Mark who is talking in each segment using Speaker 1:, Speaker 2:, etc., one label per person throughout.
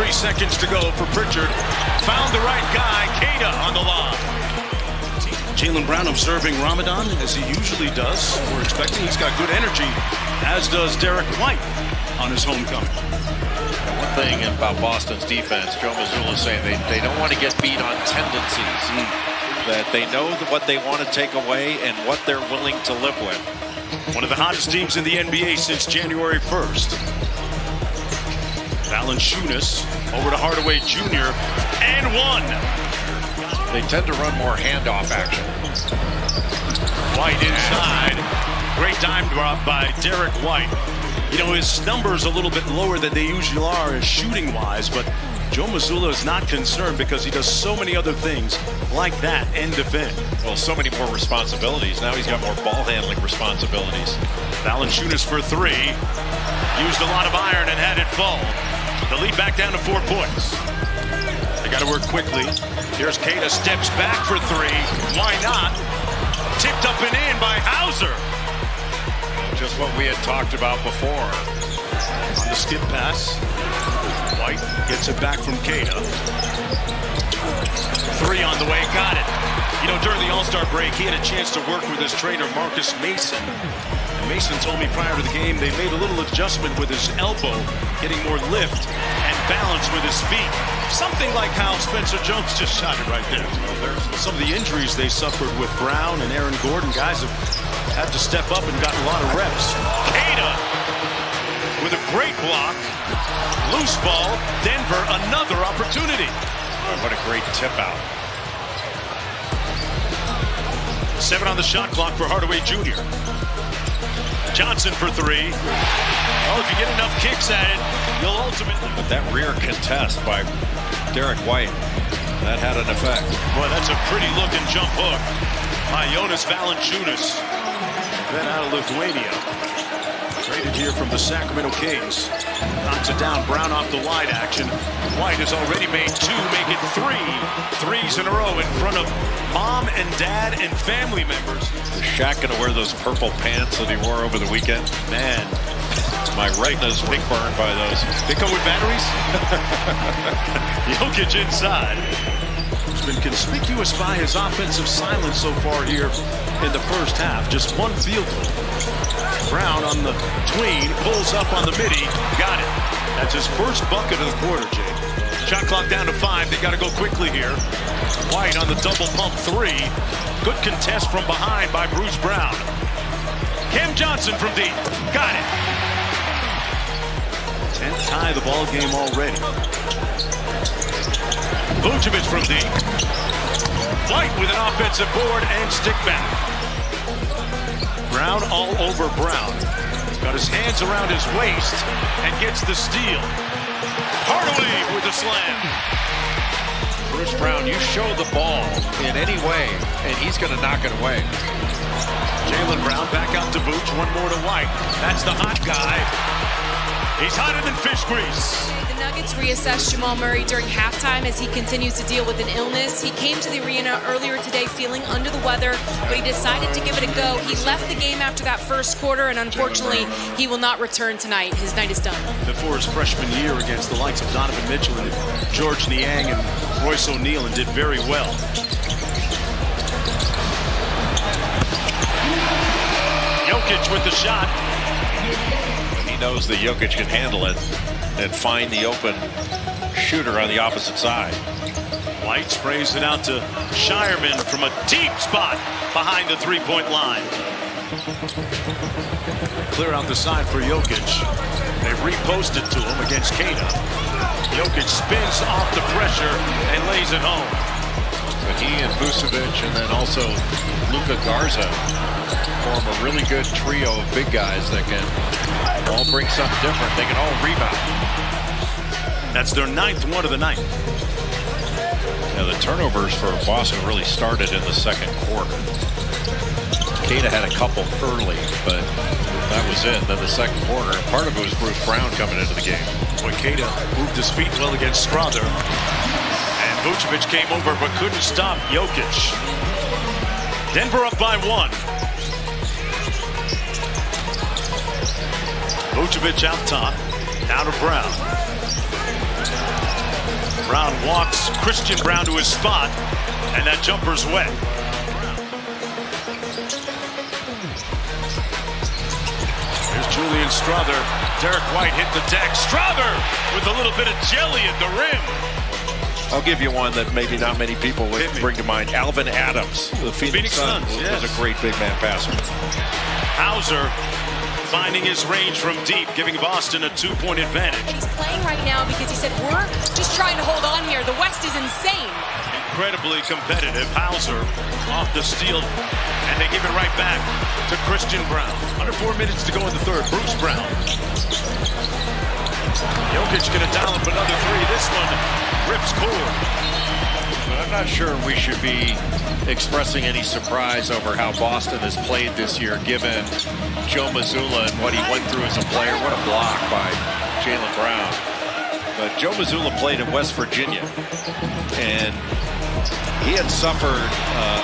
Speaker 1: 3 seconds to go for Pritchard. Found the right guy. Queta on the lob. Jaylen Brown observing Ramadan as he usually does. We're expecting he's got good energy, as does Derek White on his homecoming.
Speaker 2: One thing about Boston's defense, Joe Mazzulla is saying they don't want to get beat on tendencies. That they know what they want to take away and what they're willing to live with.
Speaker 1: One of the hottest teams in the NBA since January 1st. Valanciunas over to Hardaway Jr. and one.
Speaker 2: They tend to run more handoff action.
Speaker 1: White inside. Great dime drop by Derek White. You know, his number's a little bit lower than they usually are shooting-wise, but Joe Mazzulla is not concerned because he does so many other things like that and defend.
Speaker 2: Well, so many more responsibilities. Now he's got more ball handling responsibilities.
Speaker 1: Valanciunas for 3. Used a lot of iron and had it fall. The lead back down to 4 points. They got to work quickly. Here's Queta, steps back for 3. Why not? Tipped up and in by Hauser.
Speaker 2: Just what we had talked about before.
Speaker 1: On the skip pass. White gets it back from Queta. 3 on the way, got it. You know, during the All-Star break, he had a chance to work with his trainer, Marcus Mason. And Mason told me prior to the game they made a little adjustment with his elbow, getting more lift and balance with his feet. Something like how Spencer Jones just shot it right there. Some of the injuries they suffered with Brown and Aaron Gordon, guys have had to step up and gotten a lot of reps. Queta with a great block. Loose ball. Denver, another opportunity.
Speaker 2: Oh, what a great tip out.
Speaker 1: 7 on the shot clock for Hardaway Jr. Johnson for 3. Oh, if you get enough kicks at it, you'll ultimately...
Speaker 2: But that rear contest by Derek White, that had an effect.
Speaker 1: Boy, that's a pretty looking jump hook by Jonas Valanciunas. Then out of Lithuania. Traded here from the Sacramento Kings. Knocks it down. Brown off the wide action. White has already made 2, make it 3 threes in a row in front of mom and dad and family members.
Speaker 2: Is Shaq going to wear those purple pants that he wore over the weekend?
Speaker 1: Man,
Speaker 2: my retina's big burned by those.
Speaker 1: They come with batteries? Jokic inside. He's been conspicuous by his offensive silence so far here in the first half. Just 1 field goal. Brown on the tween, pulls up on the midi, got it. That's his first bucket of the quarter, Jay. Shot clock down to 5, they got to go quickly here. White on the double pump 3. Good contest from behind by Bruce Brown. Cam Johnson from deep, got it. 10th tie of the ball game already. Vucevic from deep. White with an offensive board and stick back. Brown all over Brown. Got his hands around his waist and gets the steal. Hardaway with the slam.
Speaker 2: Bruce Brown, you show the ball in any way, and he's going to knock it away.
Speaker 1: Jaylen Brown back out to Vooch. 1 more to White. That's the hot guy. He's hotter than fish grease.
Speaker 3: The Nuggets reassessed Jamal Murray during halftime as he continues to deal with an illness. He came to the arena earlier today feeling under the weather, but he decided to give it a go. He left the game after that first quarter, and unfortunately, he will not return tonight. His night is done.
Speaker 1: Before his freshman year against the likes of Donovan Mitchell and George Niang and Royce O'Neal, and did very well. Jokic with the shot.
Speaker 2: He knows that Jokic can handle it and find the open shooter on the opposite side.
Speaker 1: White sprays it out to Shireman from a deep spot behind the 3-point line. Clear out the side for Jokic. They reposted to him against Queta. Jokic spins off the pressure and lays it home.
Speaker 2: But he and Vucevic and then also Luka Garza form a really good trio of big guys that can all bring something different. They can all rebound.
Speaker 1: That's their 9th one of the night.
Speaker 2: Now the turnovers for Boston really started in the second quarter. Queta had a couple early, but that was it. Then the second quarter, and part of it was Bruce Brown coming into the game.
Speaker 1: When Queta moved his feet well against Strother, and Vucevic came over but couldn't stop Jokic. Denver up by 1. Vucevic out top, now to Brown. Brown walks Christian Brown to his spot, and that jumper's wet. Here's Julian Strother. Derek White hit the deck. Strother with a little bit of jelly at the rim.
Speaker 2: I'll give you one that maybe not many people would bring to mind. Alvin Adams, the Phoenix Suns, was a great big man passer.
Speaker 1: Hauser finding his range from deep, giving Boston a 2-point advantage.
Speaker 3: He's playing right now because he said, we're just trying to hold on here. The West is insane.
Speaker 1: Incredibly competitive. Hauser off the steal, and they give it right back to Christian Brown. Under 4 minutes to go in the third. Bruce Brown. Jokic gonna dial up another three. This one rips cord.
Speaker 2: I'm not sure we should be expressing any surprise over how Boston has played this year, given Joe Mazzulla and what he went through as a player. What a block by Jaylen Brown. But Joe Mazzulla played in West Virginia, and he had suffered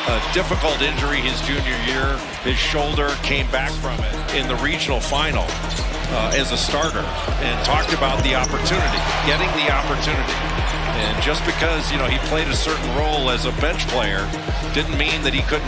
Speaker 2: a difficult injury his junior year. His shoulder, came back from it in the regional final as a starter, and talked about the opportunity, getting the opportunity. And just because, he played a certain role as a bench player didn't mean that he couldn't